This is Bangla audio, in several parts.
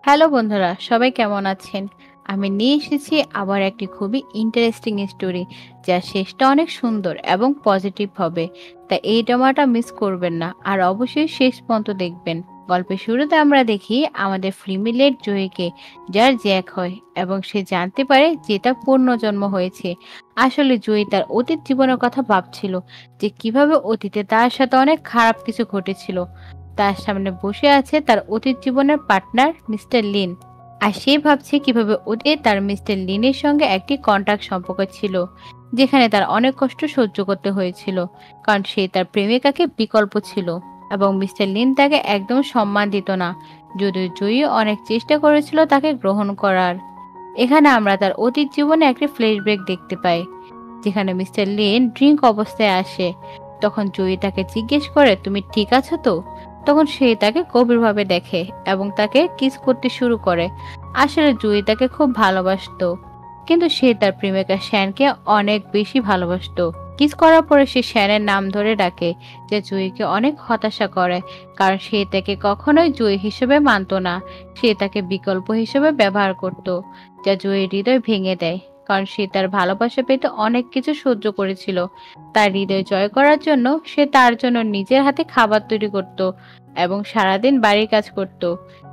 হ্যালো বন্ধুরা, সবাই কেমন আছেন? আমি নিয়ে এসেছি আবার একটি খুবই ইন্টারেস্টিং স্টোরি, যার শেষটা অনেক সুন্দর এবং পজিটিভ হবে। তাই এই ড্রামাটা মিস করবেন না, আর অবশ্যই শেষ পর্যন্ত দেখবেন। গল্পের শুরুতে আমরা দেখি আমাদের ফ্রিমিলের জয়ীকে, যার জ্যাক হয় এবং সে জানতে পারে যে তার পুনর্জন্ম হয়েছে। আসলে জয়ী তার অতীত জীবনের কথা ভাবছিল, যে কিভাবে অতীতে তার সাথে অনেক খারাপ কিছু ঘটেছিল। তার সামনে বসে আছে তার অতীত জীবনের পার্টনার মিস্টার লিন, আর সে ভাবছে কিভাবে ওদের তার মিস্টার লিনের সঙ্গে একটি কন্ট্রাক্ট সম্পর্ক ছিল, যেখানে তার অনেক কষ্ট সহ্য করতে হয়েছিল, কারণ সে তার প্রেমিকাকে বিকল্প ছিল এবং মিস্টার লিন তাকে একদম সম্মান দিত না, যদিও জয়ী অনেক চেষ্টা করেছিল তাকে গ্রহণ করার। এখানে আমরা তার অতীত জীবনে একটি ফ্ল্যাশব্যাক দেখতে পাই, যেখানে মিস্টার লিন ড্রিঙ্ক অবস্থায় আসে। তখন জয়ী তাকে জিজ্ঞেস করে, তুমি ঠিক আছো তো? তখন সে তাকে গভীরভাবে দেখে এবং তাকে কিস করতে শুরু করে। আসলে জয়ী তাকে খুব ভালোবাসতো, কিন্তু সে তার প্রেমিকা শ্যানকে অনেক বেশি ভালোবাসতো। কিস করার পরে সে শ্যানের নাম ধরে ডাকে, যা জয়ীকে অনেক হতাশা করে, কারণ সে তাকে কখনোই জয়ী হিসেবে মানত না। সে তাকে বিকল্প হিসেবে ব্যবহার করত, যা জয়ীর হৃদয় ভেঙে দেয়, কারণ সে তার ভালোবাসা পেতে অনেক কিছু সহ্য করেছিল। তার হৃদয় জয় করার জন্য সে তার জন্য নিজের হাতে খাবার তৈরি করত এবং সারাদিন বাড়ির কাজ করত,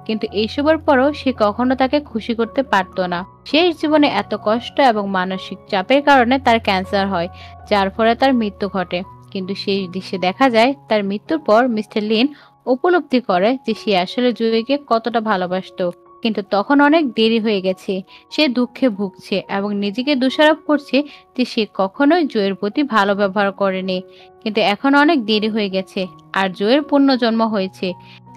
কিন্তু এইসবের পরও সে কখনো তাকে খুশি করতে পারত না। শেষ জীবনে এত কষ্ট এবং মানসিক চাপের কারণে তার ক্যান্সার হয়, যার ফলে তার মৃত্যু ঘটে। কিন্তু শেষ দৃশ্যে দেখা যায় তার মৃত্যুর পর মিস্টার লিন উপলব্ধি করে যে সে আসলে জুয়েকে কতটা ভালোবাসতো, কিন্তু তখন অনেক দেরি হয়ে গেছে। সে দুঃখে ভুগছে এবং নিজেকে দোষারোপ করছে যে সে কখনোই জয়ের প্রতি ভালো ব্যবহার করেনি। কিন্তু এখন অনেক দেরি হয়ে গেছে, আর জয়ের পুনর্জন্ম হয়েছে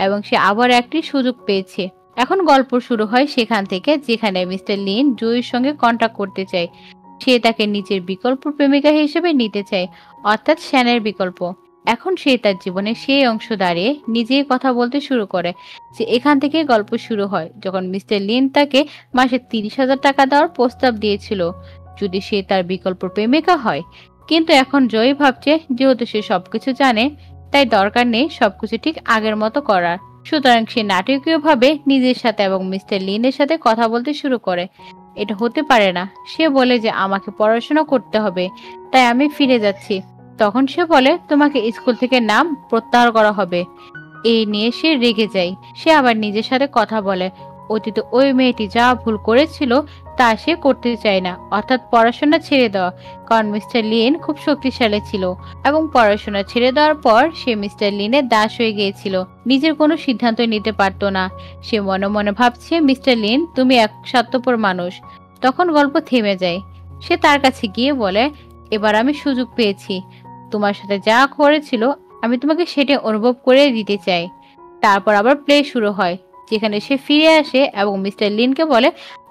এবং সে আবার একটি সুযোগ পেয়েছে। এখন গল্প শুরু হয় সেখান থেকে, যেখানে মিস্টার লিন জয়ের সঙ্গে কন্ট্যাক্ট করতে চায়। সে তাকে নিজের বিকল্প প্রেমিকা হিসেবে নিতে চায়, অর্থাৎ শ্যানের বিকল্প। এখন সে তার জীবনের সেই অংশ দাঁড়িয়ে নিজেই কথা বলতে শুরু করে, যে এখান থেকে গল্প শুরু হয় যখন মিস্টার লিন তাকে মাসে 30,000 টাকা দেওয়ার প্রস্তাব দিয়েছিল যদি সে তার বিকল্প প্রেমিকা হয়। কিন্তু এখন জয়ী ভাবছে যেহেতু সে সবকিছু জানে, তাই দরকার নেই সবকিছু ঠিক আগের মতো করার। সুতরাং সে নাটকীয়ভাবে নিজের সাথে এবং মিস্টার লিনের সাথে কথা বলতে শুরু করে। এটা হতে পারে না, সে বলে যে আমাকে পড়াশোনা করতে হবে, তাই আমি ফিরে যাচ্ছি। তখন সে বলে তোমাকে স্কুল থেকে নাম প্রত্যাহার করা হবে। এই নিয়ে সে রেগে যায়। সে আবার নিজের সাথে কথা বলে, অতীতে ওই মেয়েটি যা ভুল করেছিল তা সে করতে চায় না, অর্থাৎ পড়াশোনা ছেড়ে দেওয়া, কারণ মিস্টার লিন খুব শক্তিশালী ছিল এবং পড়াশোনা ছেড়ে দেওয়ার পর সে মিস্টার লিনের দাস হয়ে গিয়েছিল, নিজের কোনো সিদ্ধান্ত নিতে পারতো না। সে মনে মনে ভাবছে, মিস্টার লিন তুমি এক স্বার্থপর মানুষ। তখন গল্প থেমে যায়। সে তার কাছে গিয়ে বলে, এবার আমি সুযোগ পেয়েছি, তোমার সাথে যা করেছিল আমি তোমাকে সেটা অনুভব করে দিতে চাই। তারপর আবার প্লে শুরু হয়, যেখানে সে ফিরে আসে এবং মিস্টার লিনকে বলে,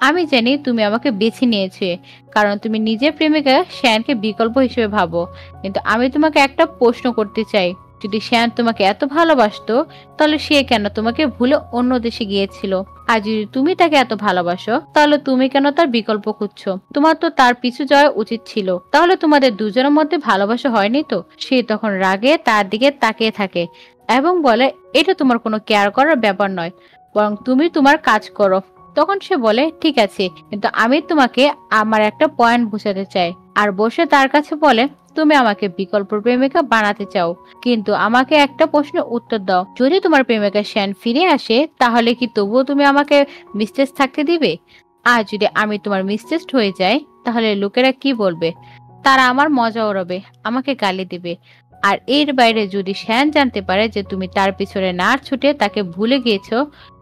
আমি জানি তুমি আমাকে বেছে নিয়েছে কারণ তুমি নিজের প্রেমিকা শ্যানকে বিকল্প হিসেবে ভাবো, কিন্তু আমি তোমাকে একটা প্রশ্ন করতে চাই, যদি শ্যান তোমাকে এত ভালোবাসতো তাহলে সে কেন তোমাকে ভুলে অন্য দেশে গিয়েছিল? আর যদি তুমি তাকে এত ভালোবাসো তাহলে তুমি কেন তার বিকল্প খুঁজছো? তোমার তো তার পিছু যাওয়া উচিত ছিল। তাহলে তোমাদের দুজনের মধ্যে ভালোবাসা হয়নি তো? সে তখন রাগে তার দিকে তাকিয়ে থাকে এবং বলে, এটা তোমার কোনো কেয়ার করার ব্যাপার নয়, বরং তুমি তোমার কাজ করো। তখন সে বলে, ঠিক আছে, কিন্তু আমি তোমাকে আমার একটা পয়েন্ট বোঝাতে চাই। আর বসে তার কাছে বলে, তুমি আমাকে বিকল্প প্রেমিকা বানাতে চাও, কিন্তু আমাকে একটা প্রশ্নের উত্তর দাও, যদি তোমার প্রেমিকা শ্যান ফিরে আসে তাহলে কি তবুও তুমি আমাকে মিস্টেস থাকতে দিবে? আর যদি আমি তোমার মিস্টেস হয়ে যাই তাহলে লোকেরা কি বলবে? তারা আমার মজা ওড়াবে, আমাকে গালি দিবে। আর এর বাইরে যদি শ্যান জানতে পারে যে তুমি তার পিছনে না ছুটে তাকে ভুলে গিয়েছো,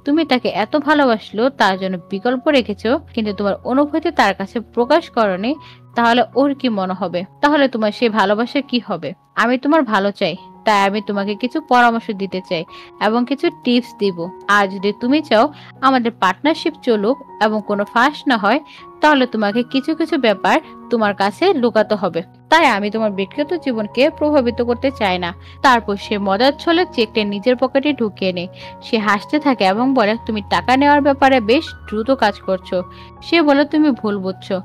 তুমি তাকে এত ভালোবাসলো, তার জন্য বিকল্প রেখেছো, কিন্তু তোমার অনুভূতি তার কাছে প্রকাশ করনি, তাহলে ওর কি মনে হবে? তাহলে তোমার সে ভালোবাসা কি হবে? আমি তোমার ভালো চাই, তাই আমি তোমাকে কিছু পরামর্শ দিতে চাই এবং কিছু টিপস দিব। আর যদি তুমি চাও আমাদের পার্টনারশিপ চলুক এবং কোনো ফাঁস না হয়, তাহলে তোমাকে কিছু কিছু ব্যাপার তোমার কাছে লুকাতে হবে। তাই আমি তোমার ব্যক্তিগত জীবনকে প্রভাবিত করতে চাই না। তারপর সে মজার ছলে চেকটা নিজের পকেটে ঢুকিয়ে নেয়। সে হাসতে থাকে এবং বলে, তুমি টাকা নেওয়ার ব্যাপারে বেশ দ্রুত কাজ করছো। সে বলে, তুমি ভুল বুঝছো,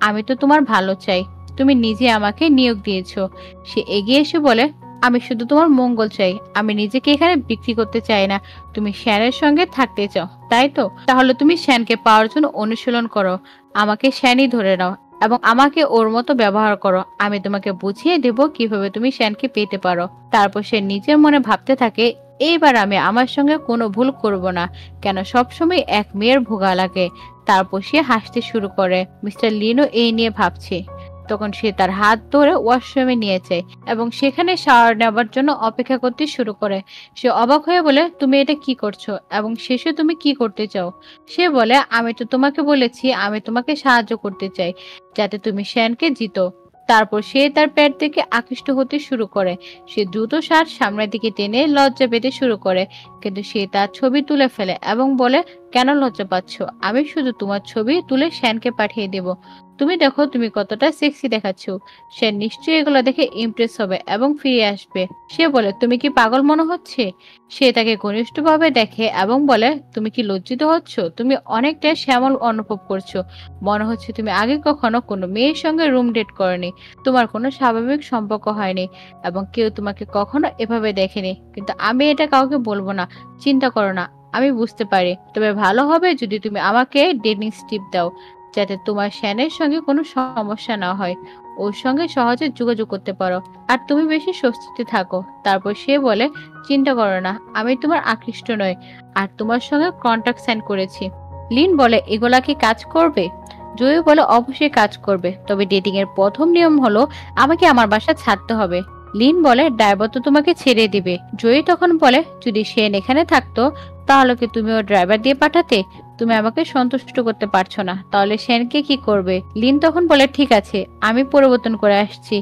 আমি তো তোমার ভালো চাই, তুমি নিজে আমাকে নিয়োগ দিয়েছো। সে এগিয়ে এসে বলে, আমি শুধু তোমার মঙ্গল চাই। আমি নিজেকে এখানে বিক্রি করতে চাই না। তুমি শ্যানের সঙ্গে থাকতে চাও, তাই তো? তাহলে তুমি শ্যানকে পাওয়ার জন্য অনুশীলন করো। আমাকে শ্যানই ধরে নাও এবং আমাকে ওর মতো ব্যবহার করো। আমি তোমাকে বুঝিয়ে দেব কিভাবে তুমি শ্যানকে পেতে পারো। তারপর সে নিজের মনে ভাবতে থাকে, এইবার আমি আমার সঙ্গে কোনো ভুল করব না। কেন সবসময় এক মেয়ের ভোগা লাগে? তারপর সে হাসতে শুরু করে। মিস্টার লিনও এই নিয়ে ভাবছে। তখন সে তার হাত ধরে ওয়াশরুমে নিয়ে যায় এবং সেখানে শাওয়ার নেবার জন্য অপেক্ষা করতে শুরু করে। সে অবাক হয়ে বলে, তুমি এটা কি করছো এবং শেষে তুমি কি করতে চাও? সে বলে, আমি তো তোমাকে বলেছি আমি তোমাকে সাহায্য করতে চাই যাতে তুমি শ্যানকে জিতো। তারপর সে তার পেট থেকে আকৃষ্ট হতে শুরু করে। সে দ্রুত শার্ট সামনের দিকে টেনে লজ্জা পেতে শুরু করে, কিন্তু সে তার ছবি তুলে ফেলে এবং বলে, কেন লজ্জা পাচ্ছ? আমি শুধু তোমার ছবি তুলে শ্যানকে পাঠিয়ে দেব। তুমি দেখো তুমি কতটা সেক্সি দেখাচ্ছ। সে নিশ্চয়ই এগুলো দেখে ইমপ্রেস হবে এবং ফিরে আসবে। সে বলে, তুমি কি পাগল মনে হচ্ছে? সে তাকে ঘনিষ্ঠভাবে দেখে এবং বলে, তুমি কি লজ্জিত হচ্ছ? তুমি অনেকটা শ্যামল অনুভব করছো। মনে হচ্ছে তুমি আগে কখনো কোনো মেয়ের সঙ্গে রুম ডেট করনি। তোমার কোনো স্বাভাবিক সম্পর্ক হয়নি এবং কেউ তোমাকে কখনো এভাবে দেখেনি। কিন্তু আমি এটা কাউকে বলবো না। চিন্তা করো না, আমি বুঝতে পারি। তবে ভালো হবে যদি তুমি আমাকে ডেটিং টিপ দাও, যাতে তোমার শ্যানের সঙ্গে কোনো সমস্যা না হয়। ওর সঙ্গে সহজে যোগাযোগ করতে পারো আর তুমি বেশি স্বস্তিতে থাকো। তারপর সে বলে, চিন্তা করো না, আমি তোমার আকৃষ্ট নই আর তোমার সঙ্গে কন্ট্রাক্ট সাইন করেছি। লিন বলে, এগুলা কি কাজ করবে? জয়ী বলে, অবশ্যই কাজ করবে, তবে ডেটিং এর প্রথম নিয়ম হলো আমাকে আমার বাসা ছাড়তে হবে। লিন বলে, ড্রাইভার তো তোমাকে ছেড়ে দিবে। জয়ী তখন বলে, যদি সেন এখানে থাকতো তাহলে কি তুমি ওর ড্রাইভার দিয়ে পাঠাতে? তুমি আমাকে সন্তুষ্ট করতে পারছো না, তাহলে সেনকে কি করবে? লিন তখন বলে, ঠিক আছে, আমি পরিবর্তন করে আসছি।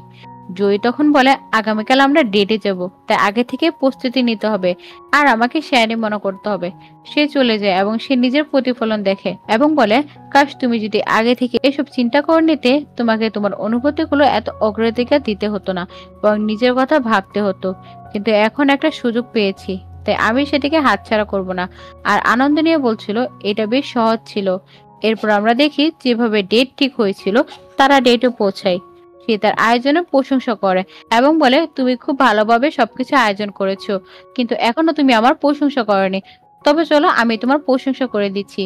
জয়ী তখন বলে, আগামীকাল আমরা ডেটে যাব, তাই আগে থেকে প্রস্তুতি নিতে হবে আর আমাকে শেয়ারই মনে করতে হবে। সে চলে যায় এবং সে নিজের প্রতিফলন দেখে এবং বলে, কাশ তুমি যদি আগে থেকে এসব চিন্তা করে নিতে, তোমাকে তোমার অনুভূতিগুলো এত অগ্রাধিকার দিতে হতো না, বরং নিজের কথা ভাবতে হতো। কিন্তু এখন একটা সুযোগ পেয়েছি, তাই আমি সেটাকে হাতছাড়া করব না। আর আনন্দ নিয়ে বলছিল, এটা বেশ সহজ ছিল। এরপর আমরা দেখি যেভাবে ডেট ঠিক হয়েছিল তারা ডেটে পৌঁছায়। সে তার আয়োজনের প্রশংসা করে এবং বলে, তুমি খুব ভালোভাবে সবকিছু আয়োজন করেছো, কিন্তু এখনো তুমি আমার প্রশংসা করনি। তবে চলো আমি তোমার প্রশংসা করে দিচ্ছি।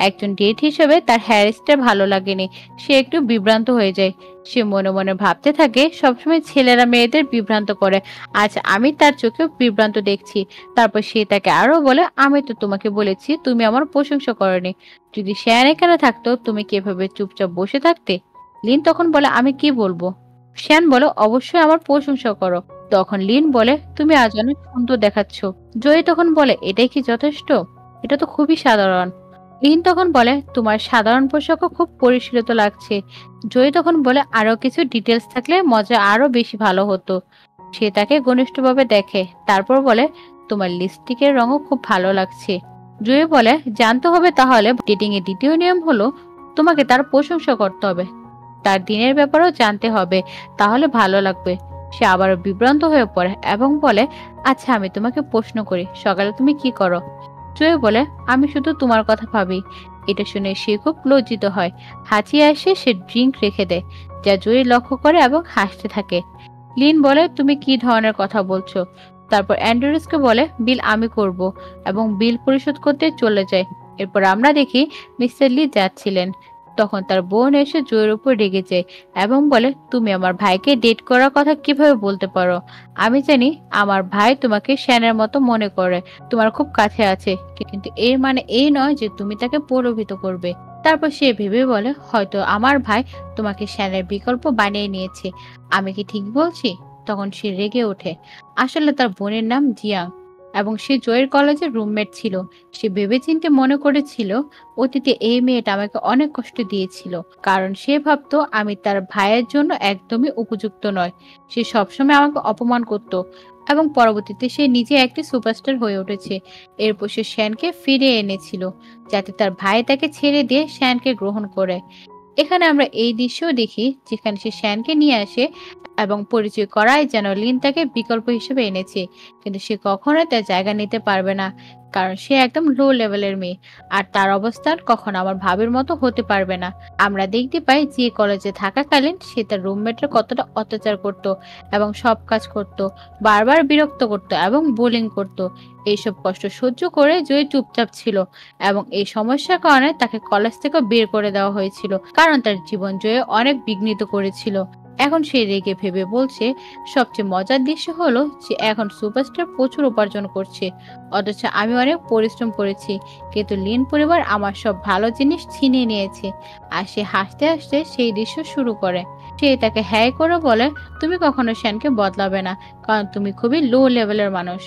একজন ডেট হিসেবে তার হেয়ার স্টাইল ভালো লাগেনি। সে একটু বিভ্রান্ত হয়ে যায়। সে মনে মনে ভাবতে থাকে, সবসময় ছেলেরা মেয়েদের বিভ্রান্ত করে, আজ আমি তার চোখে বিভ্রান্ত দেখছি। তারপর সে তাকে আরো বলে, আমি তো তোমাকে বলেছি তুমি আমার প্রশংসা করনি। যদি শ্যান এখানে থাকতো তুমি কি এভাবে চুপচাপ বসে থাকতে? লিন তখন বলে, আমি কি বলবো? শ্যান বলে, অবশ্যই আমার প্রশংসা করো। তখন লিন বলে, তুমি আজ অনেক সুন্দর দেখাচ্ছ। জয়ী তখন বলে, এটাই কি যথেষ্ট? এটা তো খুবই সাধারণ। লিন তখন বলে, তোমার সাধারণ পোশাকও খুব পরিশীলিত লাগছে। জয়ী তখন বলে, আরো কিছু ডিটেলস থাকলে মজা আরো বেশি ভালো হতো। সে তাকে ঘনিষ্ঠভাবে দেখে, তারপর বলে, তোমার লিপস্টিকের রঙও খুব ভালো লাগছে। জয়ী বলে, জানতে হবে তাহলে ডেটিং এর দ্বিতীয় নিয়ম হলো তোমাকে তার প্রশংসা করতে হবে, তার দিনের ব্যাপারেও জানতে হবে, তাহলে ভালো লাগবে। সে আবারও বিভ্রান্ত হয়ে পড়ে এবং বলে, আচ্ছা আমি তোমাকে প্রশ্ন করি, সকালে তুমি কি করো? জয় বলে, আমি শুধু তোমার কথা ভাবি। এটা শুনে সে খুব লজ্জিত হয়। হাঁচিয়ে এসে সে ড্রিঙ্ক রেখে দেয়, যা জয়ী লক্ষ্য করে এবং হাসতে থাকে। লিন বলে, তুমি কি ধরনের কথা বলছো? তারপর অ্যান্ড্রুসকে বলে, বিল আমি করব, এবং বিল পরিশোধ করতে চলে যায়। এরপর আমরা দেখি মিস্টার লি যাচ্ছিলেন। তখন তার বোন এসে জয়ের উপর রেগে যায় এবং বলে, তুমি আমার ভাইকে ডেট করার কথা কিভাবে বলতে পারো? আমি জানি আমার ভাই তোমাকে শ্যানের মতো মনে করে, তোমার খুব কাছে আছে, কিন্তু এর মানে এই নয় যে তুমি তাকে প্রলোভিত করবে। তারপর সে ভেবে বলে, হয়তো আমার ভাই তোমাকে শ্যানের বিকল্প বানিয়ে নিয়েছে। আমি কি ঠিক বলছি? তখন সে রেগে ওঠে। আসলে তার বোনের নাম জিয়াং এবং সে জয়ের কলেজের রুমমেট ছিল। সে ভেবেচিন্তে মনে করেছিল, অতীতে এই মেয়েটা আমাকে অনেক কষ্ট দিয়েছিল, কারণ সে ভাবতো আমি তার ভাইয়ের জন্য একদমই উপযুক্ত নয়। সে সবসময় আমাকে অপমান করত এবং পরবর্তীতে সে নিজে একটি সুপারস্টার হয়ে উঠেছে। এরপর সে শ্যানকে ফিরিয়ে এনেছিল যাতে তার ভাই তাকে ছেড়ে দিয়ে শ্যানকে গ্রহণ করে। এখানে আমরা এই দৃশ্য দেখি যেখানে সে শ্যানকে নিয়ে আসে এবং পরিচয় করায় যেন লিন তাকে বিকল্প হিসেবে এনেছে, কিন্তু সে কখনোই তার জায়গা নিতে পারবে না, কারণ সে একদম লো লেভেলের মেয়ে। আর তার অবস্থান কখনো আমার ভাবির মতো হতে পারবে না। আমরা দেখতে পাই যে কলেজে থাকাকালীন সে তার রুমমেটের কতটা অত্যাচার করত এবং সব কাজ করত, বারবার বিরক্ত করত এবং বুলিং করত। এইসব কষ্ট সহ্য করে জয়ী চুপচাপ ছিল এবং এই সমস্যার কারণে তাকে কলেজ থেকে বের করে দেওয়া হয়েছিল, কারণ তার জীবন জয়ে অনেক বিঘ্নিত করেছিল। এখন সে রেগে ভেবে বলছে, সবচেয়ে মজার দৃশ্য হলো যে এখন সুপারস্টার প্রচুর উপার্জন করছে, অথচ আমি অনেক পরিশ্রম করেছি, কিন্তু লিন পরিবার আমার সব ভালো জিনিস ছিনিয়ে নিয়েছে। আর সে হাসতে হাসতে সেই দৃশ্য শুরু করে। সে তাকে হ্যায় করে বলে, তুমি কখনো শ্যানকে বদলাবে না, কারণ তুমি খুবই লো লেভেলের মানুষ।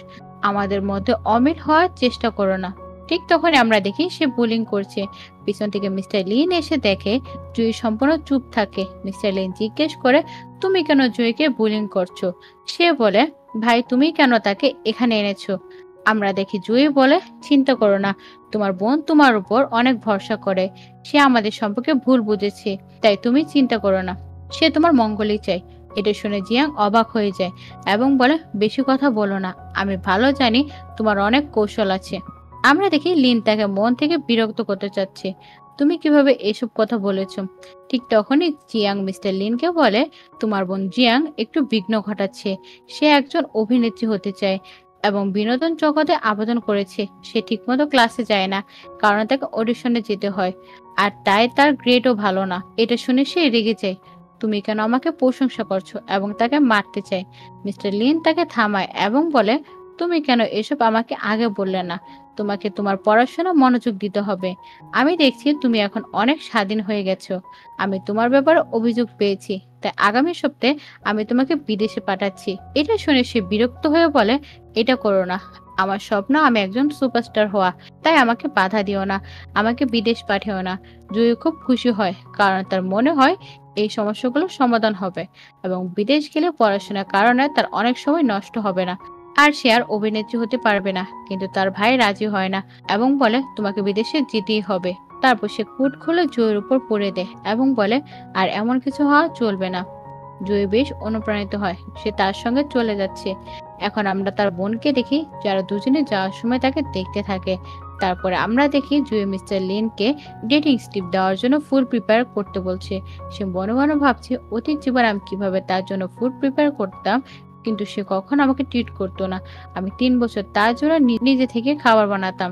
আমাদের মধ্যে অমিল হওয়ার চেষ্টা করো না। ঠিক তখনই আমরা দেখি সে বুলিং করছে। পিছন থেকে মিস্টার লিন এসে দেখে জুই সম্পূর্ণ চুপ থাকে। মিস্টার লিন জিজ্ঞেস করে, তুমি কেন জুইকে বুলিং করছো? সে বলে, ভাই তুমি কেন তাকে এখানে এনেছো? আমরা দেখি জুই বলে, চিন্তা করো না, তোমার বোন তোমার উপর অনেক ভরসা করে। সে আমাদের সম্পর্কে ভুল বুঝেছে, তাই তুমি চিন্তা করো না। সে তোমার মঙ্গলই চাই। এটা শুনে জিয়াং অবাক হয়ে যায় এবং বলে, বেশি কথা বলো না, আমি ভালো জানি তোমার অনেক কৌশল আছে। আমরা দেখি লিন তাকে মন থেকে বিরক্ত করতে চাচ্ছে। তুমি কিভাবে এসব কথা বলেছ? ঠিক তখনই জিয়াং মিস্টার লিনকে বলে, তোমার বোন জিয়াং একটু বিঘ্ন ঘটাচ্ছে। সে একজন অভিনেত্রী হতে চায় এবং বিনোদন জগতে আবেদন করেছে। সে ঠিকমতো ক্লাসে যায় না, কারণ তাকে অডিশনে যেতে হয়, আর তাই তার গ্রেডও ভালো না। এটা শুনে সে রেগে যায়। তুমি কেন আমাকে প্রশংসা করছো এবং তাকে মারতে চায়? মিস্টার লিন তাকে থামায় এবং বলে, তুমি কেন এসব আমাকে আগে বললে না? তোমাকে তোমার পড়াশোনা মনোযোগ দিতে হবে। আমি দেখছি তুমি এখন অনেক স্বাধীন হয়ে গেছো। আমি তোমার ব্যাপারে অভিযোগ পেয়েছি, তাই আগামী সপ্তাহে আমি তোমাকে বিদেশে পাঠাচ্ছি। এটা শুনে সে বিরক্ত হয়ে বলে, এটা করো না। আমার স্বপ্ন আমি একজন সুপারস্টার হওয়া, তাই আমাকে বাধা দিও না, আমাকে বিদেশ পাঠিও না। জুই খুব খুশি হয়, কারণ তার মনে হয় এই সমস্যাগুলো সমাধান হবে এবং বিদেশ গেলে পড়াশোনার কারণে তার অনেক সময় নষ্ট হবে না। আর সে আর অভিনেত্রী হতে পারবে না, কিন্তু তার ভাই রাজি হয় না এবং বলে, তোমাকে বিদেশে যেতেই হবে। তারপর সে কুট খুলে জুয়ের উপর পড়ে দেয় এবং বলে, আর এমন কিছু হওয়া চলবে না। জুই বেশ অনুপ্রাণিত হয়, সে তার সঙ্গে চলে যাচ্ছে। এখন আমরা তার বোনকে দেখি, যারা দুজনে যাওয়ার সময় তাকে দেখতে থাকে। তারপরে আমরা দেখি জুই মিস্টার লিনকে ডেটিং স্টিপ দেওয়ার জন্য ফুড প্রিপেয়ার করতে বলছে। সে মনে মনে ভাবছে, অতীত জীবনে আমি কিভাবে তার জন্য ফুড প্রিপেয়ার করতাম, কিন্তু সে কখনো আমাকে ট্রিট করতো না। আমি 3 বছর তার জন্য নিজে থেকে খাবার বানাতাম।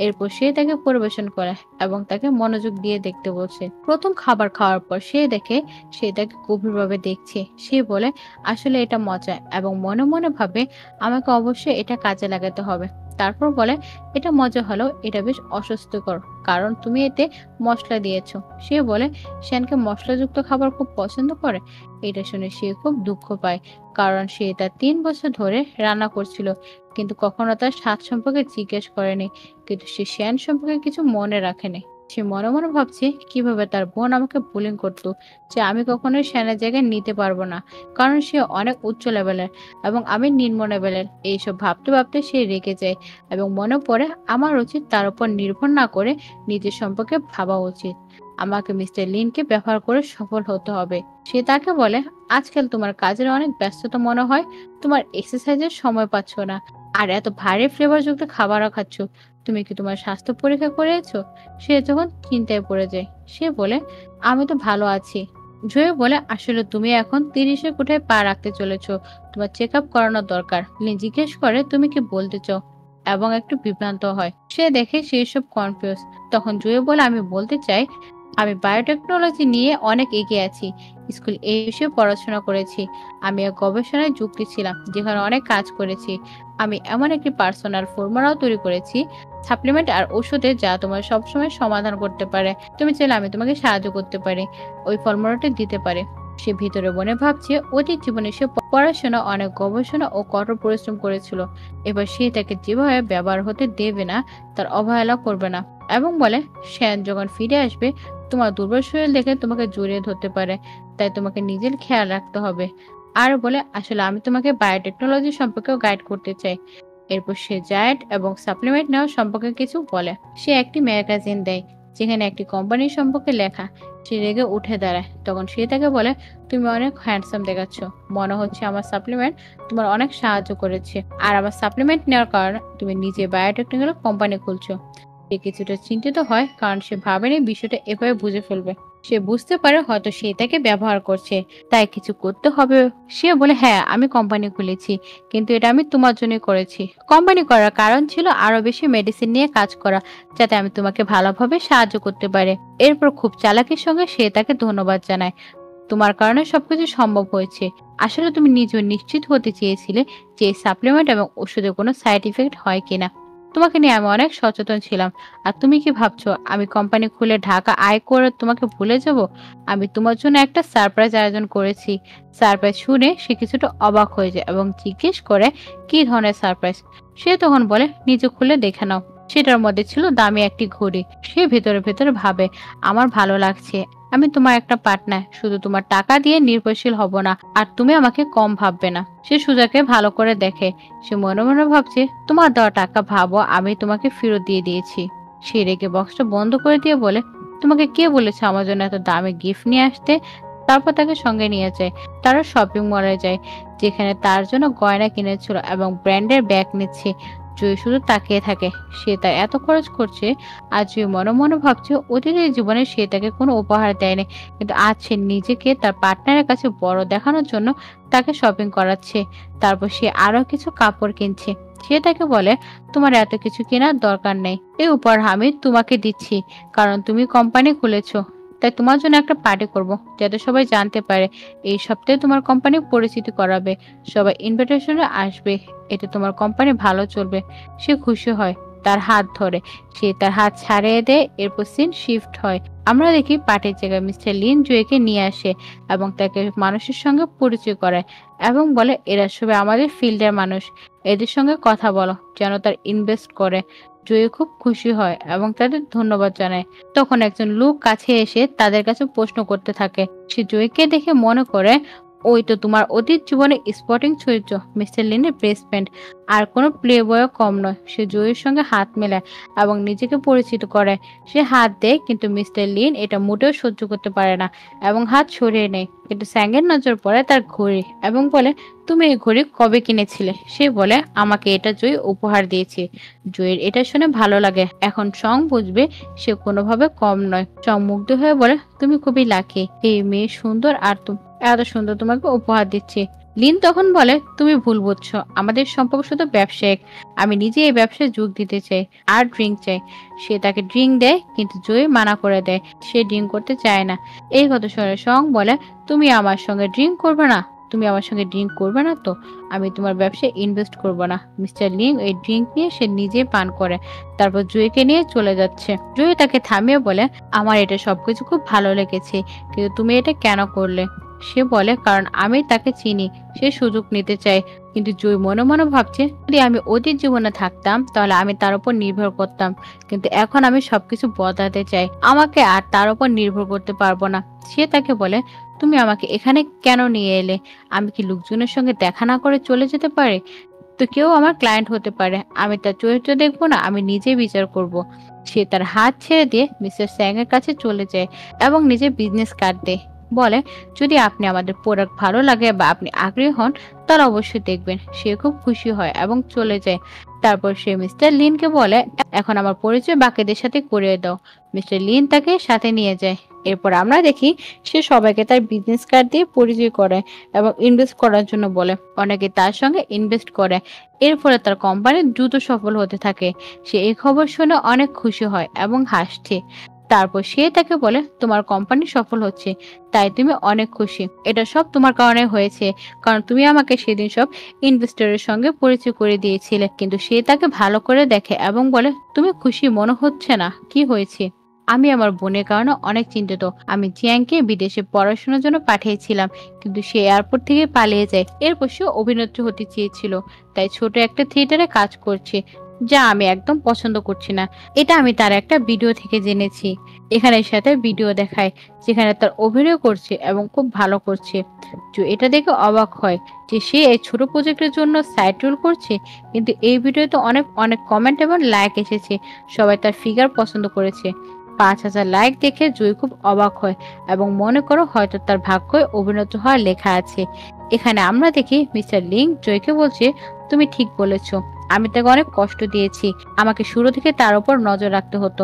এরপর সে তাকে পরিবেশন করে এবং তাকে মনোযোগ দিয়ে দেখতে বলছে। প্রথম খাবার খাওয়ার পর সে দেখে সে তাকে গভীরভাবে দেখছে। সে বলে, আসলে এটা মজা, এবং মনে মনে ভাবে, আমাকে অবশ্যই এটা কাজে লাগাতে হবে। তারপর বলে, এটা মজা হলেও এটা বেশ অস্বস্তিকর, কারণ তুমি এতে মশলা দিয়েছো। সে বলে, শ্যানকে মশলাযুক্ত খাবার খুব পছন্দ করে। এটা শুনে সে খুব দুঃখ পায়, কারণ সে তার 3 বছর ধরে রান্না করছিল, কিন্তু কখনো তার স্বাদ সম্পর্কে জিজ্ঞেস করেনি। কিন্তু সে শ্যান সম্পর্কে কিছু মনে রাখেনি। সে মনে মনে ভাবছে, কিভাবে তার বোন আমাকে বুলিং করতো, যে আমি কখনোই শ্যানের জায়গায় নিতে পারবো না, কারণ সে অনেক উচ্চ লেভেলের এবং আমি নিম্ন লেভেলের। এইসব ভাবতে ভাবতে সে রেগে যায় এবং মনে পড়ে, আমার উচিত তার উপর নির্ভর না করে নিজের সম্পর্কে ভাবা উচিত। আমাকে মিস্টার লিনকে ব্যবহার করে সফল হতে হবে। সে তাকে বলে, আজকাল তোমার কাজের অনেক ব্যস্ততা মনে হয়, তোমার এক্সারসাইজের সময় পাচ্ছ না, আর এত ভারী ফ্লেভারযুক্ত খাবারও খাচ্ছ। তুমি কি তোমার স্বাস্থ্য পরীক্ষা করেছো? সে তখন চিন্তায় পড়ে যায়। সে বলে, আমি তো ভালো আছি। জয় বলে, আসলে তুমি এখন 30-এর কোঠায় পা রাখতে চলেছো, তোমার চেক আপ করানো দরকার। লিন জিজ্ঞেস করে, তুমি কি বলতে চাও, এবং একটু বিভ্রান্ত হয়। সে দেখে সে সব কনফিউজ। তখন জয় বলে, আমি বলতে চাই, আমি বায়োটেকনোলজি নিয়ে অনেক এগিয়ে আছি। স্কুল এই বিষয়ে পড়াশোনা করেছি। আমি এক গবেষণায় যুক্ত ছিলাম, যেখানে অনেক কাজ করেছি। আমি এমন একটি পার্সোনাল ফর্মুলাও তৈরি করেছি, সাপ্লিমেন্ট আর ওষুধে, যা তোমার সবসময় সমাধান করতে পারে। তুমি চাইলে আমি তোমাকে সাহায্য করতে পারি, ওই ফর্মুলাটি দিতে পারে। সে ভিতরে মনে ভাবছে, অতীত জীবনে সে পড়াশোনা, অনেক গবেষণা ও কঠোর পরিশ্রম করেছিল। এবার সে তাকে যেভাবে ব্যবহার হতে দেবে না, তার অবহেলা করবে না, এবং বলে, শ্যান যখন ফিরে আসবে, তোমার দুর্বল শরীর দেখে তোমাকে জড়িয়ে ধরতে পারে, তাই তোমাকে নিজের খেয়াল রাখতে হবে। আর বলে, আসলে আমি তোমাকে বায়োটেকনোলজি সম্পর্কেও গাইড করতে চাই। এরপর সে ডায়েট এবং সাপ্লিমেন্ট নেওয়া সম্পর্কে কিছু বলে। সে একটি ম্যাগাজিন দেয়, যেখানে একটি কোম্পানির সম্পর্কে লেখা। সে রেগে উঠে দাঁড়ায়। তখন সে তাকে বলে, তুমি অনেক হ্যান্ডসাম দেখাচ্ছ, মনে হচ্ছে আমার সাপ্লিমেন্ট তোমার অনেক সাহায্য করেছে, আর আমার সাপ্লিমেন্ট নেওয়ার কারণে তুমি নিজে বায়োটেকনিক্যাল কোম্পানি খুলছো। সে কিছুটা চিন্তিত হয়, কারণ সে ভাবেনি বিষয়টা এভাবে বুঝে ফেলবে। সে বুঝতে পারে হয়তো সে তাকে ব্যবহার করছে, তাই কিছু করতে হবে। সে বলে, হ্যাঁ আমি কোম্পানি খুলেছি, কিন্তু এটা আমি তোমার জন্যই করেছি। কোম্পানি করার কারণ ছিল আরো বেশি মেডিসিন নিয়ে কাজ করা, যাতে আমি তোমাকে ভালোভাবে সাহায্য করতে পারি। এরপর খুব চালাকির সঙ্গে সে তাকে ধন্যবাদ জানায়, তোমার কারণে সবকিছু সম্ভব হয়েছে। আসলে তুমি নিজেও নিশ্চিত হতে চেয়েছিলে যে এই সাপ্লিমেন্ট এবং ওষুধে কোনো সাইড ইফেক্ট হয় কিনা। তোমাকে নিয়ে আমি অনেক সচেতন ছিলাম। আর তুমি কি ভাবছো আমি কোম্পানি খুলে ঢাকা আয় করে তোমাকে ভুলে যাব? আমি তোমার জন্য একটা সারপ্রাইজ আয়োজন করেছি। সারপ্রাইজ শুনে সে কিছুটা অবাক হয়ে যায় এবং জিজ্ঞেস করে, কি ধরনের সারপ্রাইজ? সে তখন বলে, নিজে খুলে দেখে নাও। সেটার মধ্যে ছিল দামি একটি ঘড়ি। সে ভেতরে ভেতরে ভাবে, আমার ভালো লাগছে, আমি তোমার একটা পার্টনার, শুধু তোমার টাকা দিয়ে নির্ভরশীল হব না, আর তুমি আমাকে কম ভাববে না। সে সুজাকে ভালো করে দেখে। সে মনে মনে ভাবছে, তোমার দেওয়া টাকা ভাবো আমি তোমাকে ফেরত দিয়ে দিয়েছি। সে রেগে বক্সটা বন্ধ করে দিয়ে বলে, তোমাকে কে বলেছে আমার জন্য এত দামি গিফট নিয়ে আসতে? তারপর তাকে সঙ্গে নিয়ে যায়। তারা শপিং মলে যায়, যেখানে তার জন্য গয়না কিনেছিল এবং ব্র্যান্ডের ব্যাগ নিচ্ছে। জুই শুধু তাকিয়ে থাকে। সে তার এত খরচ করছে, আর জুই মনে মনে ভাবছে অতীতের জীবনে সে তাকে কোনো উপহার দেয়নি, কিন্তু আজ সে নিজেকে তার পার্টনারের কাছে বড় দেখানোর জন্য তাকে শপিং করাচ্ছে। তারপর সে আরো কিছু কাপড় কিনছে। সে তাকে বলে, তোমার এত কিছু কেনার দরকার নেই, এই উপহার আমি তোমাকে দিচ্ছি কারণ তুমি কোম্পানি খুলেছো। তাই তোমার জন্য একটা পার্টি করব, যাতে সবাই জানতে পারে। এই সপ্তাহে তোমার কোম্পানি পরিচিতি করাবে, সবাই ইনভিটেশনে আসবে, এতে তোমার কোম্পানি ভালো চলবে। সে খুশি হয়, তার হাত ধরে। সে তার হাত ছাড়িয়ে দেয়। এরপর সিন শিফট হয়। আমরা দেখি পার্টির জায়গায় মিস্টার লিন জুয়েকে নিয়ে আসে এবং তাকে মানুষের সঙ্গে পরিচয় করায় এবং বলে, এরা সবাই আমাদের ফিল্ডের মানুষ, এদের সঙ্গে কথা বলো যেন তার ইনভেস্ট করে। জয়ী খুব খুশি হয় এবং তাদের ধন্যবাদ জানায়। তখন একজন লোক কাছে এসে তাদের কাছে প্রশ্ন করতে থাকে। সে জয়ীকে দেখে মনে করে, ওই তো তোমার অতীত জীবনে স্পটিং চরিত্র মিস্টার লিনের বেস্ট ফ্রেন্ড, আর কোনো প্লে বয়ও কম নয়। সে জয়ীর সঙ্গে হাত মেলায় এবং নিজেকে পরিচিত করে। সে হাত দেয়, কিন্তু মিস্টার লিন এটা মোটেও সহ্য করতে পারে না এবং হাত সরিয়ে নেয়। কিন্তু স্যাংয়ের নজর পড়ে তার ঘড়ি এবং বলে, তুমি এই ঘড়ি কবে কিনেছিলে? সে বলে, আমাকে এটা জয়ী উপহার দিয়েছে। জয়ের এটা শুনে ভালো লাগে। এখন সং বুঝবে সে কোনোভাবে কম নয়। সং মুগ্ধ হয়ে বলে, তুমি খুবই লাকি, এই মেয়ে সুন্দর, আর এত সুন্দর তোমাকে উপহার দিচ্ছে। লিন তখন বলে, তুমি ভুল বুঝছো, আমাদের সম্পর্ক শুধু ব্যবসায়িক। আমি নিজে এই ব্যবসায় যোগ দিতে চাই আর ড্রিঙ্ক চাই। সে তাকে ড্রিঙ্ক দেয়, কিন্তু জয়ী মানা করে দেয়, সে ড্রিঙ্ক করতে চায় না। এই কথা শুনে সং বলে, তুমি আমার সঙ্গে ড্রিঙ্ক করবে না? তুমি আমার সঙ্গে ড্রিঙ্ক করবে না তো আমি তোমার ব্যবসায় ইনভেস্ট করব না। মিস্টার লিং এই ড্রিঙ্ক নিয়ে সে নিজে পান করে, তারপর জুইকে নিয়ে চলে যাচ্ছে। জুই তাকে থামিয়ে বলে, আমার এটা সবকিছু খুব ভালো লেগেছে, কিন্তু তুমি এটা কেন করলে? সে বলে, কারণ আমি তাকে চিনি, সে সুযোগ নিতে চায়। কিন্তু জুই মনে মনে ভাবছে, যদি আমি অতীত জীবনে থাকতাম তাহলে আমি তার উপর নির্ভর করতাম, কিন্তু এখন আমি সবকিছু বদলাতে চাই, আমাকে আর তার উপর নির্ভর করতে পারবো না। সে তাকে বলে, তুমি আমাকে এখানে কেন নিয়ে এলে? আমি কি লোকজনের সঙ্গে দেখা না করে চলে যেতে পারি? তো কেউ আমার ক্লায়েন্ট হতে পারে, আমি তার চরিত্র দেখবো না, আমি নিজেই বিচার করব। সে তার হাত ছেড়ে দিয়ে মিস্টার স্যাং এর কাছে চলে যায় এবং নিজের বিজনেস কার্ড দেয়। বলে, যদি আপনি আমাদের প্রোডাক্ট ভালো লাগে বা আপনি আগ্রহী হন তাহলে অবশ্যই দেখবেন। সে খুব খুশি হয় এবং চলে যায়। তারপর সে মিস্টার লিনকে বলে, এখন আমার পরিচয় বাকিদের সাথে করিয়ে দাও। মিস্টার লিন তাকে সাথে নিয়ে যায়। এরপর আমরা দেখি সে সবাইকে তার বিজনেস কার্ড দিয়ে পরিচয় করে এবং ইনভেস্ট করার জন্য বলে। অনেকে তার সঙ্গে ইনভেস্ট করে। এর ফলে তার কোম্পানি দ্রুত সফল হতে থাকে। সে এই খবর শুনে অনেক খুশি হয় এবং হাসছে। তারপর সে তাকে বলে, তোমার কোম্পানি সফল হচ্ছে, তাই তুমি অনেক খুশি। এটা সব তোমার কারণে হয়েছে, কারণ তুমি আমাকে সেদিন সব ইনভেস্টরের সঙ্গে পরিচয় করে দিয়েছিলে। কিন্তু সে তাকে ভালো করে দেখে এবং বলে, তুমি খুশি মনে হচ্ছে না, কি হয়েছে? আমি আমার বোনের কারণে অনেক চিন্তিত। আমি জিয়াংকে বিদেশে পড়াশোনার জন্য পাঠিয়েছিলাম, কিন্তু সে এয়ারপোর্ট থেকে পালিয়ে যায়। এরপর সে অভিনেত্রী হতে চেয়েছিল, তাই ছোট একটা থিয়েটারে কাজ করছে, যা আমি একদম পছন্দ করছি না। এটা আমি তার একটা ভিডিও থেকে জেনেছি। এখানে সাথে ভিডিও দেখায় যেখানে তার অভিনয় করছে এবং খুব ভালো করছে। এটা দেখে অবাক হয় যে সে এই ছোট প্রজেক্টের জন্য সাইড রোল করছে, কিন্তু এই ভিডিওতে অনেক অনেক কমেন্ট এবং লাইক এসেছে। সবাই তার ফিগার পছন্দ করেছে। 5,000 লাইক দেখে জুই খুব অবাক হয় এবং মনে করো হয়তো তার ভাগ্যে অভিনেতা হওয়ার লেখা আছে। এখানে আমরা দেখি মিস্টার লিন জয়কে বলছে, তুমি ঠিক বলেছো, আমি তাকে অনেক কষ্ট দিয়েছি, আমাকে শুরু থেকে তার উপর নজর রাখতে হতো।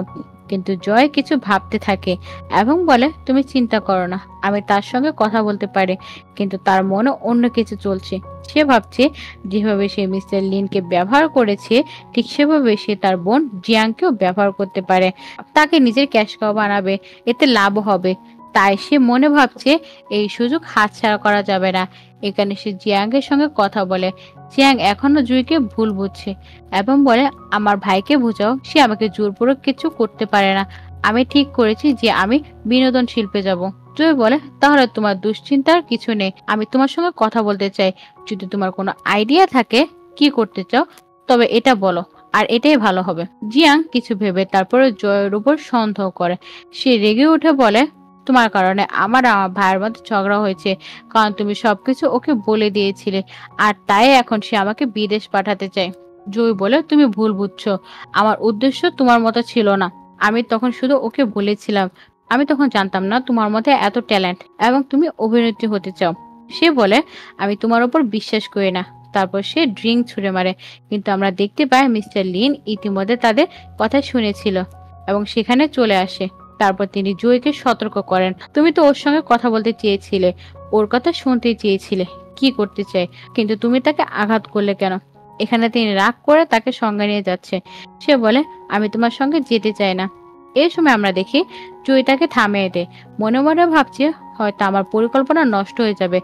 কিন্তু জয় কিছু ভাবতে থাকে এবং বলে, তুমি চিন্তা করো না, আমি তার সঙ্গে কথা বলতে পারি। কিন্তু তার মনে অন্য কিছু চলছে। সে ভাবছে যেভাবে সে মিস্টার লিনকে ব্যবহার করেছে ঠিক সেভাবে সে তার বোন জিয়াংকেও ব্যবহার করতে পারে, তাকে নিজের ক্যাশ কাউ বানাবে, এতে লাভ হবে। তাই সে মনে ভাবছে এই সুযোগ হাতছাড়া করা যাবে না। এখানে সে জিয়াংয়ের সঙ্গে কথা বলে। জিয়াং এখনো জুইকে ভুল বুঝছে এবং বলে, আমার ভাইকে বোঝাও, সে আমাকে জোরপূর্বক কিছু করতে পারে না। আমি ঠিক করেছি যে আমি বিনোদন শিল্পে যাব। জয় বলে, তাহলে তোমার দুশ্চিন্তার কিছু নেই, আমি তোমার সঙ্গে কথা বলতে চাই। যদি তোমার কোনো আইডিয়া থাকে কি করতে চাও তবে এটা বলো, আর এটাই ভালো হবে। জিয়াং কিছু ভেবে তারপরে জয়ের উপর সন্দেহ করে। সে রেগে উঠে বলে, তোমার কারণে আমার ভাইয়ের মধ্যে ঝগড়া হয়েছে, কারণ তুমি সবকিছু ওকে বলে দিয়েছিলে, আর তাই এখন সে আমাকে বিদেশ পাঠাতে চায়। জয় বলে, তুমি ভুল বুঝছো, আমার উদ্দেশ্য তোমার মতো ছিল না। আমি তখন শুধু ওকে বলেছিলাম, আমি তখন জানতাম না তোমার মধ্যে এত ট্যালেন্ট এবং তুমি অভিনেত্রী হতে চাও। সে বলে, আমি তোমার উপর বিশ্বাস করি না। তারপর সে ড্রিঙ্ক ছুঁড়ে মারে। কিন্তু আমরা দেখতে পাই মিস্টার লিন ইতিমধ্যে তাদের কথা শুনেছিল এবং সেখানে চলে আসে। তারপর তিনি জয়কে সতর্ক করেন, তুমি তো ওর সঙ্গে কথা বলতে চেয়েছিলে, ওর কথা শুনতে চেয়েছিলে, কি করতে চাই, কিন্তু তুমি তাকে আঘাত করলে কেন? এখানে তিনি রাগ করে তাকে সঙ্গে নিয়ে যাচ্ছে। সে বলে, আমি তোমার সঙ্গে যেতে চাই না। এই সময় আমরা দেখি জয় তাকে থামিয়ে দেয়। মনে মনে ভাবছে হয়তো আমার পরিকল্পনা নষ্ট হয়ে যাবে,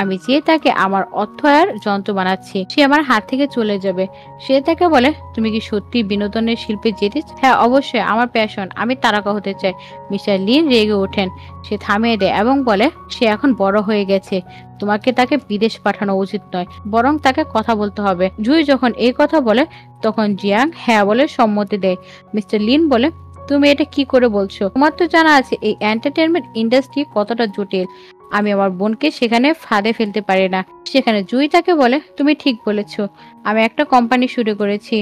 আমি যে তাকে আমার অর্থায়ন যন্ত্র বানাচ্ছি, সে আমার হাত থেকে চলে যাবে। সে তাকে বলে, তুমি কি সত্যি বিনোদনের শিল্পে যেতে হ্যাঁ, অবশ্যই, আমার প্যাশন, আমি তারকা হতে চাই। মিস্টার লিন রেগে ওঠেন। সে থামিয়ে দেয় এবং বলে, সে এখন বড় হয়ে গেছে, তোমাকে তাকে বিদেশ পাঠানো উচিত নয়, বরং তাকে কথা বলতে হবে। জুই যখন এই কথা বলে তখন জিয়াং হ্যাঁ বলে সম্মতি দেয়। মিস্টার লিন বলে, তুমি এটা কি করে বলছো? তোমার তো জানা আছে এই এন্টারটেনমেন্ট ইন্ডাস্ট্রি কতটা জটিল, আমি আমার বোনকে সেখানে ফাঁদে ফেলতে পারি না। সেখানে জুই তাকে বলে, তুমি ঠিক বলেছো, আমি একটা কোম্পানি শুরু করেছি,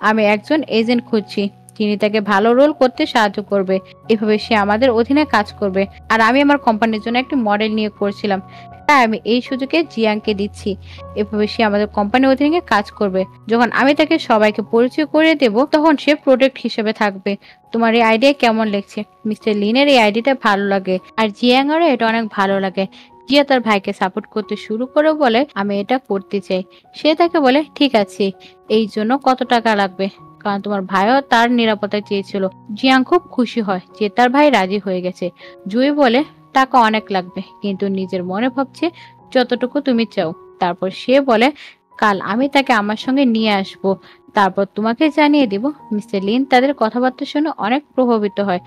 আমি একজন এজেন্ট খুঁজছি যিনি তাকে ভালো রোল করতে সাহায্য করবে। এভাবে সে আমাদের অধীনে কাজ করবে। আর আমি আমার কোম্পানির জন্য একটা মডেল নিয়ে করছিলাম, তাই আমি এই সুযোগে জিয়াংকে দিচ্ছি। এভাবে সে আমাদের কোম্পানির অধীনে কাজ করবে। যখন আমি তাকে সবাইকে পরিচয় করে দেব তখন সে প্রোডাক্ট হিসেবে থাকবে। তোমার এই আইডিয়া কেমন লাগছে? মিস্টার লিনের এই আইডিয়াটা ভালো লাগে আর জিয়াংয়েরও এটা অনেক ভালো লাগে। জিয়া তার ভাইকে সাপোর্ট করতে শুরু করে বলে, আমি এটা করতে চাই। সে তাকে বলে, ঠিক আছে, এই জন্য কত টাকা লাগবে? কারণ তোমার ভাইও তার নিরাপত্তা চেয়েছিল। জিয়াং খুব খুশি হয় যে তার ভাই রাজি হয়ে গেছে। জুই বলে, টাকা অনেক লাগবে, কিন্তু নিজের মনে ভাবছে যতটুকু তুমি চাও। তারপর সে বলে, কাল আমি তাকে আমার সঙ্গে নিয়ে আসব, তারপর তোমাকে জানিয়ে দিব। মিস্টার লিন তাদের কথাবার্তা শুনে অনেক প্রভাবিত হয়।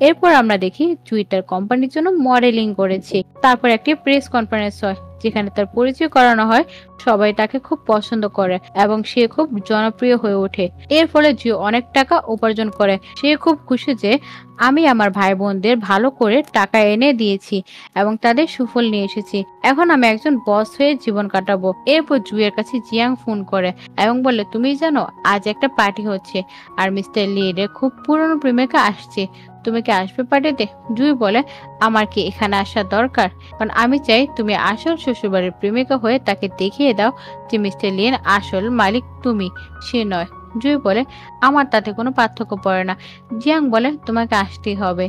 এরপর আমরা দেখি টুইটার কোম্পানির জন্য মডেলিং করেছে। তারপর একটি প্রেস কনফারেন্স হয় যেখানে তার পরিচয় করানো হয়। সবাই তাকে খুব পছন্দ করে এবং সে খুব জনপ্রিয় হয়ে ওঠে। এর ফলে জিও অনেক টাকা উপার্জন করে। সে খুব খুশি যে আমি আমার ভাই বোনদের ভালো করে টাকা এনে দিয়েছি এবং তাদের সুফল নিয়ে এসেছি। এখন আমি একজন বস হয়ে জীবন কাটাবো। এরপর জুইয়ের কাছে জিয়াং ফোন করে এবং বলে, তুমি জানো আজ একটা পার্টি হচ্ছে আর মিস্টার লির খুব পুরনো প্রেমিকা আসছে, তুমি কি আসবে পার্টিতে? জুই বলে, আমার কি এখানে আসা দরকার? কারণ আমি চাই তুমি আসল শ্বশুরবাড়ির প্রেমিকা হয়ে তাকে দেখিয়ে দাও যে মিস্টার লিন আসল মালিক তুমি, সে নয়। জুই বলে, আমার তাতে কোনো পার্থক্য পড়ে না। জিয়াং বলে, তোমাকে আসতেই হবে।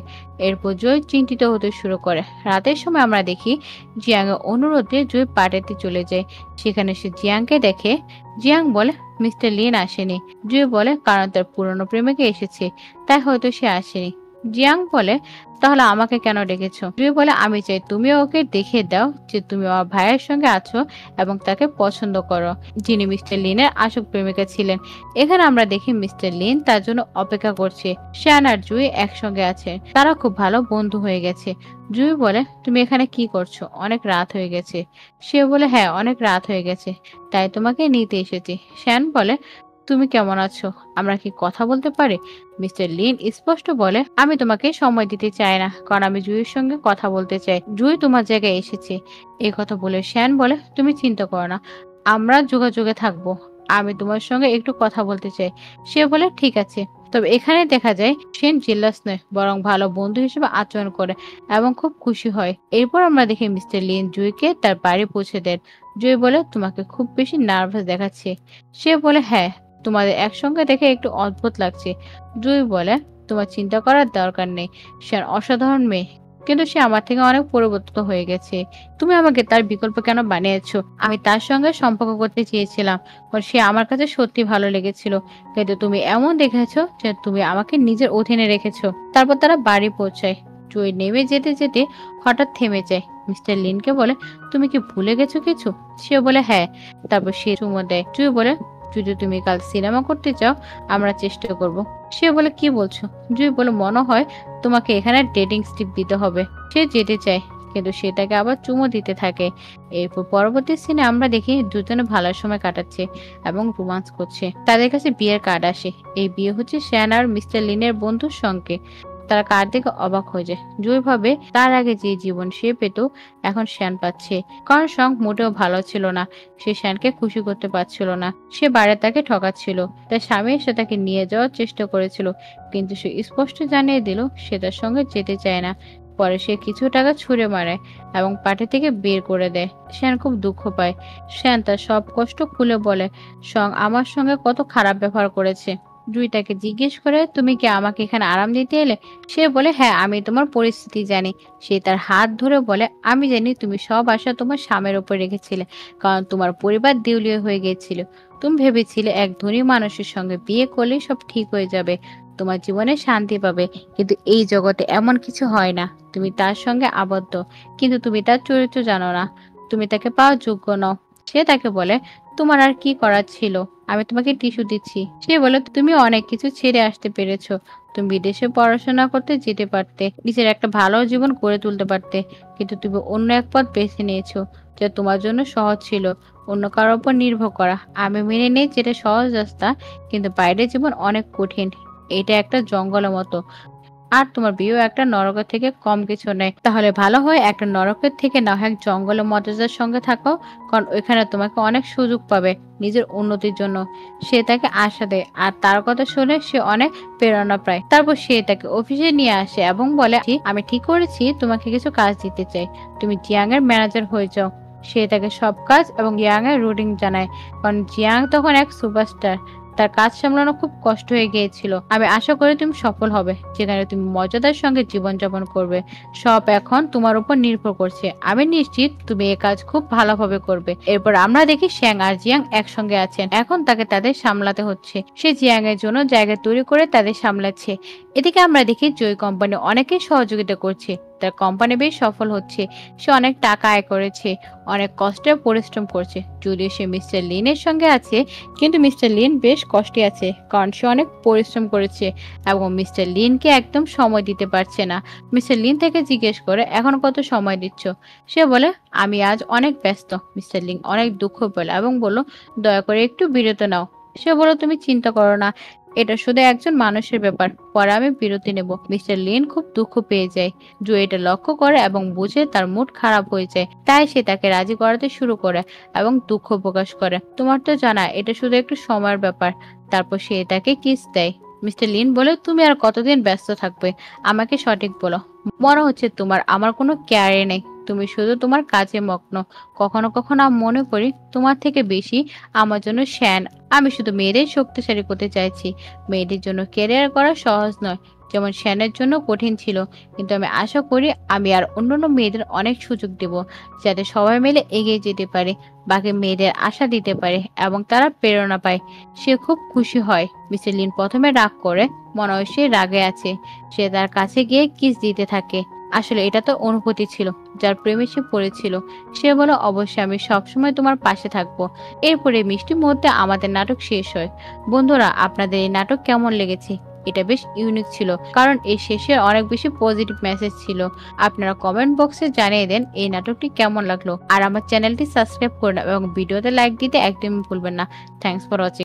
এরপর জয় চিন্তিত হতে শুরু করে। রাতের সময় আমরা দেখি জিয়াং এর অনুরোধে জয় পার্টিতে চলে যায়। সেখানে সে জিয়াংকে দেখে। জিয়াং বলে, মিস্টার লিন আসেনি। জুই বলে, কারণ তার পুরনো প্রেমিকা এসেছে, তাই হয়তো সে আসেনি। জিয়াং বলে, তাহলে আমাকে কেন ডেকেছো? জুই বলে, আমি চাই তুমি ওকে দেখিয়ে দাও যে তুমি আমার ভাইয়ের সঙ্গে আছো এবং তাকে পছন্দ করো, যিনি মিস্টার লিনের আসল প্রেমিকা ছিলেন। এখানে আমরা দেখি মিস্টার লিন তার জন্য অপেক্ষা করছে। শ্যান আর জুই একসঙ্গে আছে, তারা খুব ভালো বন্ধু হয়ে গেছে। জুই বলে, তুমি এখানে কি করছো? অনেক রাত হয়ে গেছে। সে বলে, হ্যাঁ, অনেক রাত হয়ে গেছে, তাই তোমাকে নিতে এসেছি। শ্যান বলে, তুমি কেমন আছো? আমরা কি কথা বলতে পারি? মিস্টার লিন স্পষ্ট বলে, আমি তোমাকে সময় দিতে চাই না, কারণ আমি জুইয়ের সঙ্গে কথা বলতে চাই। জুই তোমার জায়গায় এসেছে। এই কথা বলে শ্যান বলে, তুমি চিন্তা করো না, আমরা যোগাযোগে থাকবো, আমি তোমার সঙ্গে একটু কথা বলতে চাই। সে বলে, ঠিক আছে। তবে এখানে দেখা যায় সেন জেলাস নয়, বরং ভালো বন্ধু হিসেবে আচরণ করে এবং খুব খুশি হয়। এরপর আমরা দেখি মিস্টার লিন জুইকে তার বাড়ি পৌঁছে দেন। জুই বলে, তোমাকে খুব বেশি নার্ভাস দেখাচ্ছে। সে বলে, হ্যাঁ, তোমাদের একসঙ্গে দেখে একটু অদ্ভুত লাগছে। জুই বলে, তোমার চিন্তা করার দরকার নেই। সে অসাধারণ মেয়ে, কিন্তু সে আমার থেকে অনেক পরিবর্তিত হয়ে গেছে। তুমি আমাকে তার বিকল্প কেন বানিয়েছো? আমি তার সঙ্গে সম্পর্ক করতে চেয়েছিলাম, কারণ সে আমার কাছে সত্যি ভালো লেগেছিল। কিন্তু তুমি এমন দেখেছো যে তুমি আমাকে নিজের অধীনে রেখেছো। তারপর তারা বাড়ি পৌঁছায়। জুই নেমে যেতে যেতে হঠাৎ থেমে যায়। মিস্টার লিনকে বলে, তুমি কি ভুলে গেছো কিছু? সে বলে, হ্যাঁ। তারপর সে চুমো দেয়। জুই বলে, যদি তুমি কাল সিনেমা করতে চাও, আমরা চেষ্টা করব। সে বলে, কি বলছো? জুই বলে, মনে হয় তোমাকে এখানে ডেটিং স্টিপ দিতে হবে। সে যেতে চায়, কিন্তু সে তাকে আবার চুমো দিতে থাকে। এরপর পরবর্তী সিনে আমরা দেখি দুজনে ভালো সময় কাটাচ্ছে এবং রোমান্স করছে। তাদের কাছে বিয়ের কার্ড আসে। এই বিয়ে হচ্ছে শ্যান আর মিস্টার লিনের বন্ধুর সঙ্গে। তারা কার্ড দেখে অবাক হয়ে যায়। জুই ভাবে তার আগে যে জীবন সে পেত এখন শ্যান পাচ্ছে। কারণ সং মোটেও ভালো ছিল না। সে শ্যানকে খুশি করতে পারছিল না। সে বাইরে তাকে ঠকাচ্ছিল। তার স্বামী এসে তাকে নিয়ে যাওয়ার চেষ্টা করেছিল, কিন্তু সে স্পষ্ট জানিয়ে দিল সে তার সঙ্গে যেতে চায় না। পরে সে কিছু টাকা ছুঁড়ে মারে এবং পার্টি থেকে বের করে দেয়। শ্যান খুব দুঃখ পায়। শ্যান তার সব কষ্ট খুলে বলে, সং আমার সঙ্গে কত খারাপ ব্যবহার করেছে। জুই তাকে জিজ্ঞেস করে, তুমি কি আমাকে এখানে আরাম দিতে এলে? সে বলে, হ্যাঁ, আমি তোমার পরিস্থিতি জানি। সে তার হাত ধরে বলে, আমি জানি তুমি সব আশা তোমার স্বামীর উপর রেখেছিলে, কারণ তোমার পরিবার দেউলিয়া হয়ে গিয়েছিল। তুমি ভেবেছিলে এক ধনী মানুষের সঙ্গে বিয়ে করলেই সব ঠিক হয়ে যাবে, তোমার জীবনে শান্তি পাবে। কিন্তু এই জগতে এমন কিছু হয় না। তুমি তার সঙ্গে আবদ্ধ, কিন্তু তুমি তার চরিত্র জানো না। তুমি তাকে পাওয়ার যোগ্য নও। সে তাকে বলে, তোমার আর কি করার ছিল? আমি তোমাকে টিস্যু দিচ্ছি। সে বলে, তুমি অনেক কিছু ছেড়ে আসতে পেরেছো। তুমি বিদেশে পড়াশোনা করতে যেতে পারতে, নিজের একটা ভালো জীবন গড়ে তুলতে পারতে, কিন্তু তুমি অন্য এক পথ বেছে নিয়েছো যা তোমার জন্য সহজ ছিল, অন্য কারোর উপর নির্ভর করা। আমি মেনে নেই যেটা সহজ রাস্তা, কিন্তু বাইরের জীবন অনেক কঠিন। এটা একটা জঙ্গলের মতো, আর তোমার বিয়েও একটা নরকের থেকে কম কিছু নেই। তাহলে ভালো হয় একটা নরকের থেকে না হয় এক জঙ্গলে মর্যাদার সঙ্গে থাকো, কারণ ওইখানে তোমাকে অনেক সুযোগ পাবে নিজের উন্নতির জন্য। সে তাকে আশা দেয়, আর তার কথা শুনে সে অনেক প্রেরণা পায়। তারপর সে তাকে অফিসে নিয়ে আসে এবং বলে, আমি ঠিক করেছি তোমাকে কিছু কাজ দিতে চাই, তুমি জিয়াং এর ম্যানেজার হয়ে যাও। সে তাকে সব কাজ এবং জিয়াং এর রুটিন জানায়, কারণ জিয়াং তখন এক সুপারস্টার। তার কাজ সামলানো খুব কষ্ট হয়ে গিয়েছিল। আমি আশা করি তুমি সফল হবে, যেখানে তুমি মর্যাদার সঙ্গে জীবনযাপন করবে। সব এখন তোমার উপর নির্ভর করছে। আমি নিশ্চিত তুমি এই কাজ খুব ভালোভাবে করবে। এরপর আমরা দেখি শ্যাং আর জিয়াং একসঙ্গে আছেন। এখন তাকে তাদের সামলাতে হচ্ছে। সে জিয়াং এর জন্য জায়গা তৈরি করে তাদের সামলাচ্ছে। এদিকে আমরা দেখি জয় কোম্পানি অনেকেই সহযোগিতা করছে। তার কোম্পানি বেশ সফল হচ্ছে। সে অনেক টাকা আয় করেছে, অনেক কষ্টে পরিশ্রম করছে। যদিও সে মিস্টার লিনের সঙ্গে আছে, কিন্তু মিস্টার লিন বেশ কষ্টে আছে, কারণ সে অনেক পরিশ্রম করেছে এবং মিস্টার লিনকে একদম সময় দিতে পারছে না। মিস্টার লিন থেকে জিজ্ঞেস করে, এখন কত সময় দিচ্ছ? সে বলে, আমি আজ অনেক ব্যস্ত। মিস্টার লিন অনেক দুঃখ পেল এবং বলল, দয়া করে একটু বিরত নাও। সে বলল, তুমি চিন্তা করো না, এটা শুধু একজন মানুষের ব্যাপার, পরে আমি বিরতি নেব। মিস্টার লিন খুব দুঃখ পেয়ে যায়। জো এটা লক্ষ্য করে এবং বুঝে তার মুড খারাপ হয়ে যায়। তাই সে তাকে রাজি করাতে শুরু করে এবং দুঃখ প্রকাশ করে। তোমার তো জানা এটা শুধু একটু সময়ের ব্যাপার। তারপর সে তাকে কিস দেয়। মিস্টার লিন বলে, তুমি আর কতদিন ব্যস্ত থাকবে? আমাকে সঠিক বলো। মনে হচ্ছে তোমার আমার কোনো কেয়ারে নেই, তুমি শুধু তোমার কাজে মগ্ন। কখনো কখনো আমি মনে করি তোমার থেকে বেশি আমার জন্য শ্যান। আমি শুধু মেয়েদের শক্তিশালী করতে চাইছি। মেয়েদের জন্য ক্যারিয়ার করা সহজ নয়, যেমন শ্যানের জন্য কঠিন ছিল। কিন্তু আমি আশা করি আমি আর অন্যান্য মেয়েদের অনেক সুযোগ দেব, যাতে সবাই মিলে এগিয়ে যেতে পারে, বাকি মেয়েদের আশা দিতে পারে এবং তারা প্রেরণা পায়। সে খুব খুশি হয়। মিস্টার লিন প্রথমে রাগ করে, মনে হয় সে রাগে আছে। সে তার কাছে গিয়ে কিস দিতে থাকে। আসলে এটা তো অনুভূতি ছিল, যার প্রেমে সে পড়েছিল। সে বলে, অবশ্যই আমি সবসময় তোমার পাশে থাকবো। এরপরে মিষ্টি মুহূর্তে আমাদের নাটক শেষ হয়। বন্ধুরা, আপনাদের এই নাটক কেমন লেগেছে? এটা বেশ ইউনিক ছিল, কারণ এই শেষে অনেক বেশি পজিটিভ মেসেজ ছিল। আপনারা কমেন্ট বক্সে জানিয়ে দেন এই নাটকটি কেমন লাগলো, আর আমার চ্যানেলটি সাবস্ক্রাইব করুন এবং ভিডিওতে লাইক দিতে একদমই ভুলবেন না। Thanks for watching.